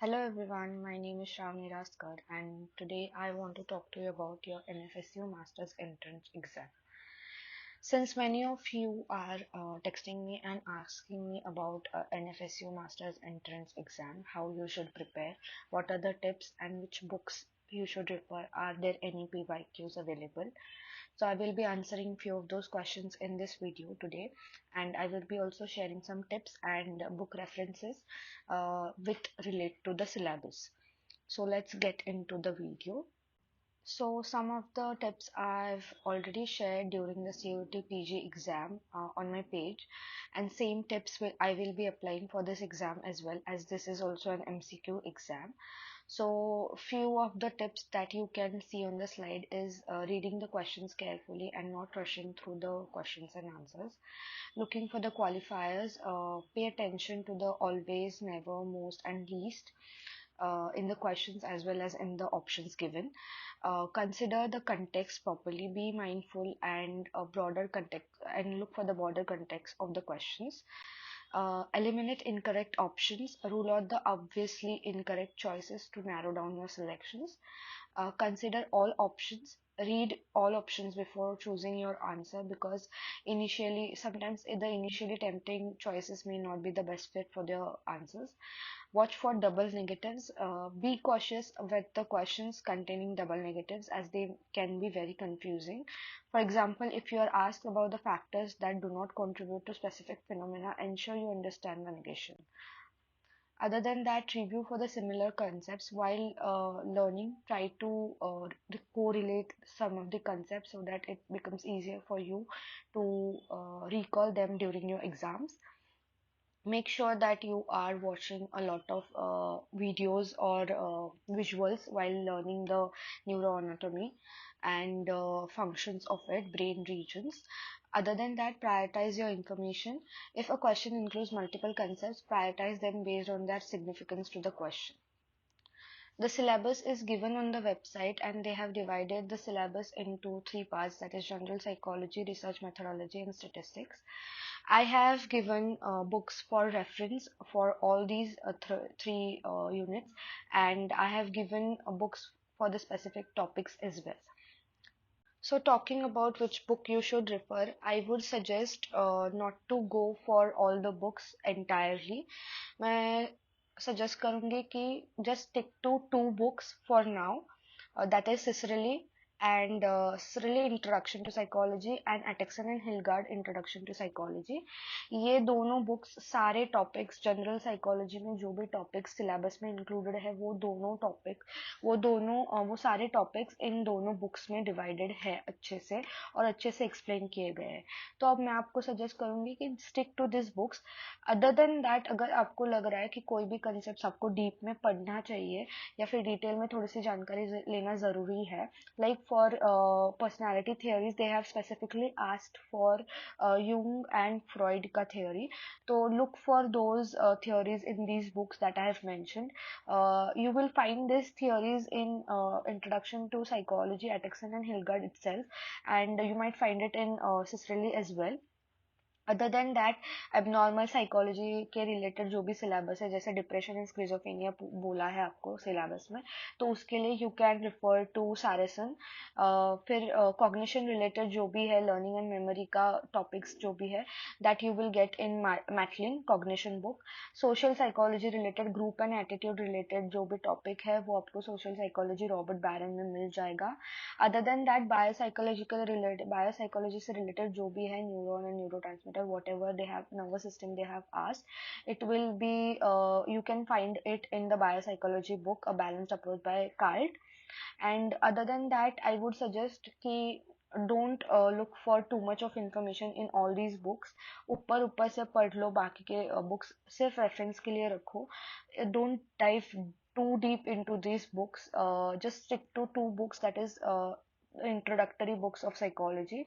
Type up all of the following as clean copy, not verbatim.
Hello everyone, my name is Shravani and today I want to talk to you about your NFSU Masters Entrance Exam. Since many of you are texting me and asking me about NFSU Masters Entrance Exam, how you should prepare, what are the tips and which books you should refer, are there any PYQs available? So I will be answering few of those questions in this video today, and I will be also sharing some tips and book references with relate to the syllabus. So let's get into the video. So some of the tips I've already shared during the CUT PG exam on my page, and same tips I will be applying for this exam as well, as this is also an MCQ exam. So few of the tips that you can see on the slide is reading the questions carefully and not rushing through the questions and answers. Looking for the qualifiers, pay attention to the always, never, most, and least in the questions as well as in the options given. Consider the context properly, be mindful and a broader context and look for the broader context of the questions. Eliminate incorrect options, rule out the obviously incorrect choices to narrow down your selections. Consider all options, read all options before choosing your answer, because initially sometimes the initially tempting choices may not be the best fit for their answers. Watch for double negatives. Be cautious with the questions containing double negatives, as they can be very confusing. For example, if you are asked about the factors that do not contribute to specific phenomena, ensure you understand the negation. Other than that, review for the similar concepts while learning. Try to correlate some of the concepts so that it becomes easier for you to recall them during your exams. Make sure that you are watching a lot of videos or visuals while learning the neuroanatomy and functions of it, brain regions. Other than that, prioritize your information. If a question includes multiple concepts, prioritize them based on their significance to the question. The syllabus is given on the website, and they have divided the syllabus into three parts, that is general psychology, research methodology, and statistics. I have given books for reference for all these three units, and I have given books for the specific topics as well. So, talking about which book you should refer, I would suggest not to go for all the books entirely. मैं suggest करूँगी कि just stick to two books for now, that is Cicely Introduction to Psychology and Atkinson and Hilgard Introduction to Psychology. ये दोनों books सारे topics general psychology में जो भी topics syllabus में इंक्लूडेड है वो सारे टॉपिक्स इन दोनों बुक्स में डिवाइडेड है अच्छे से और अच्छे से एक्सप्लेन किए गए हैं. तो अब मैं आपको सजेस्ट करूंगी कि stick to this books. Other than that, अगर आपको लग रहा है कि कोई भी कंसेप्ट आपको डीप में पढ़ना चाहिए या फिर डिटेल में थोड़ी सी जानकारी लेना ज़रूरी है, like for personality theories they have specifically asked for Jung and Freud ka theory. So look for those theories in these books that I have mentioned. You will find these theories in Introduction to Psychology, Atkinson and Hilgard itself, and you might find it in Cicely as well. Other than that, abnormal psychology के related जो भी syllabus है, जैसे depression and schizophrenia बोला है आपको syllabus में, तो उसके लिए यू कैन रिफर टू सारेसन. फिर कॉग्निशन रिलेटेड जो भी है, लर्निंग एंड मेमोरी का टॉपिक्स जो भी है, that you will get in Matlin cognition book. Social psychology related, group and attitude related जो भी टॉपिक है वो आपको सोशल साइकोलॉजी रॉबर्ट बैरन में मिल जाएगा. अदर देन दैट, बायोसाइकोलॉजी से रिलेटेड जो भी है, neuron and neurotransmitter, whatever they have, nervous system they have asked, it will be you can find it in the biopsychology book, A Balanced Approach by Cult. And other than that, I would suggest कि don't look for too much of information in all these books. ऊपर ऊपर से पढ़ लो, बाकी के books सिर्फ reference के लिए रखो. Don't dive too deep into these books. Just stick to two books, that is introductory books of psychology,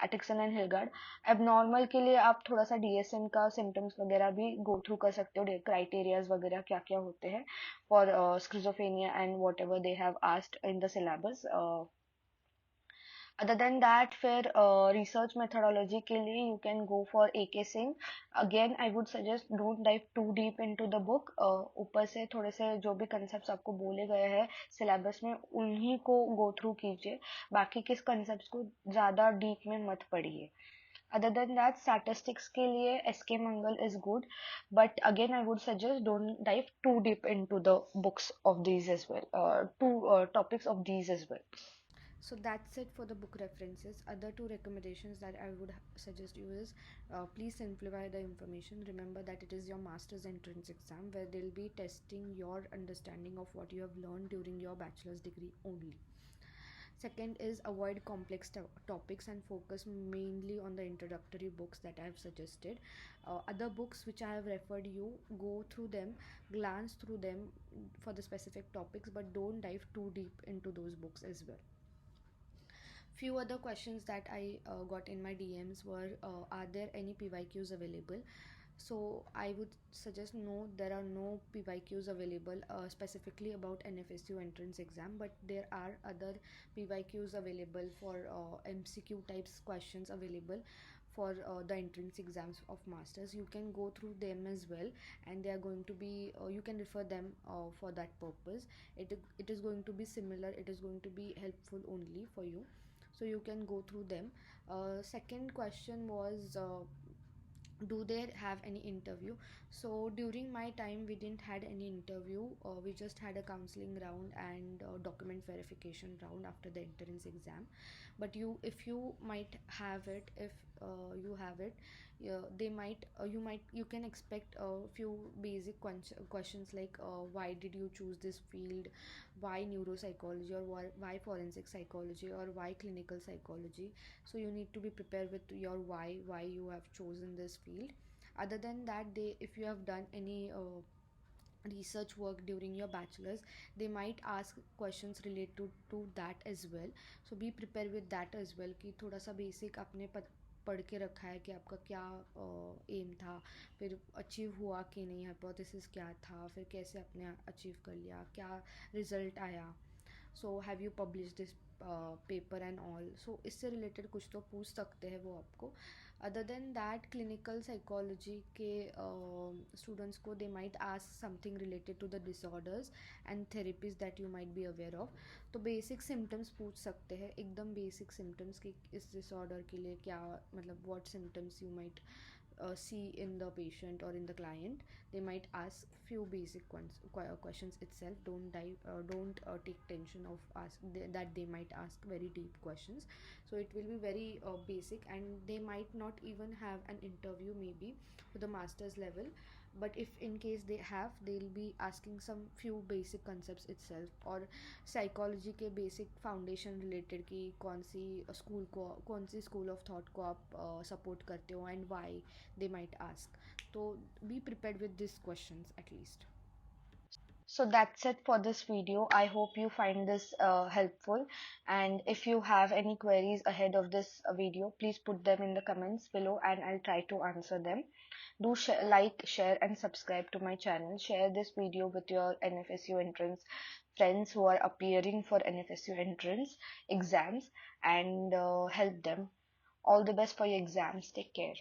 Atkinson and Hilgard. Abnormal के लिए आप थोड़ा सा डीएसएम का सिम्टम्स वगैरह भी गो थ्रू कर सकते हो, क्राइटेरियाज वगैरह क्या क्या होते हैं for schizophrenia and whatever they have asked in the syllabus. Other than that फिर रिसर्च मेथोडोलॉजी के लिए you can go for AK Singh. Again I would suggest don't dive too deep into the book. ऊपर से थोड़े से जो भी concept आपको बोले गए हैं सिलेबस में उन्हीं को गो थ्रू कीजिए. बाकी किस कंसेप्ट को ज़्यादा डीप में मत पढ़िए. Other than that, statistics के लिए SK Mangal is good, but again I would suggest don't dive too deep into the books of these as well, two topics of these as well. So that's it for the book references. Other two recommendations that I would suggest you is, please simplify the information. Remember that it is your master's entrance exam where they'll be testing your understanding of what you have learned during your bachelor's degree only. Second is avoid complex topics and focus mainly on the introductory books that I have suggested. Other books which I have referred you, go through them, glance through them for the specific topics, but don't dive too deep into those books as well. Few other questions that I got in my DMs were, are there any PYQs available? So I would suggest no, there are no PYQs available specifically about NFSU entrance exam, but there are other PYQs available for MCQ types questions available for the entrance exams of masters. You can go through them as well, and they are going to be, you can refer them for that purpose. It is going to be similar, it is going to be helpful only for you, so you can go through them. Second question was, do they have any interview? So during my time we didn't had any interview, we just had a counseling round and document verification round after the entrance exam. But you, if you might have it, if you have it, they might, you can expect a few basic questions like, why did you choose this field, why neuropsychology, or why forensic psychology, or why clinical psychology. So you need to be prepared with your why you have chosen this field. Other than that, they, if you have done any research work during your bachelor's, they might ask questions related to that as well. So be prepared with that as well, कि थोड़ा सा basic आपने पढ़ के रखा है कि आपका क्या एम था, फिर अचीव हुआ कि नहीं, हाइपोथेसिस क्या था, फिर कैसे आपने अचीव कर लिया, क्या रिजल्ट आया, so have you publish this paper and all. So इससे रिलेटेड कुछ तो पूछ सकते हैं वो आपको. Other than that, clinical psychology के स्टूडेंट्स को they might ask something related to the disorders and therapies that you might be aware of. तो बेसिक सिम्टम्स पूछ सकते हैं, एकदम बेसिक सिम्टम्स कि इस डिसऑर्डर के लिए क्या, मतलब what symptoms you might see in the patient or in the client. They might ask few basic questions itself. Don't take tension of that they might ask very deep questions. So it will be very basic, and they might not even have an interview maybe for the master's level. But if in case they have, they'll be asking some few basic concepts itself, or psychology के basic foundation related कि कौन सी school of thought को आप support करते हो and why, they might ask. तो be prepared with this questions at least. So that's it for this video. I hope you find this helpful. And if you have any queries ahead of this video, please put them in the comments below and I'll try to answer them. Do like, share, and subscribe to my channel. Share this video with your NFSU entrance friends who are appearing for NFSU entrance exams and help them. All the best for your exams. Take care.